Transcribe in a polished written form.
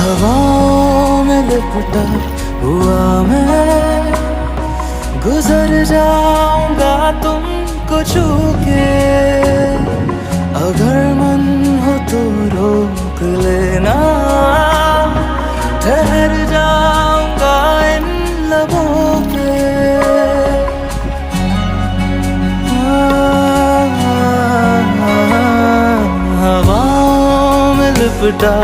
हवाओं में लिपटा हुआ मैं गुजर जाऊंगा तुमको छू के। अगर मन हो तो रोक लेना, ठहर जाऊंगा इन लबों पे। हवाओं में लिपटा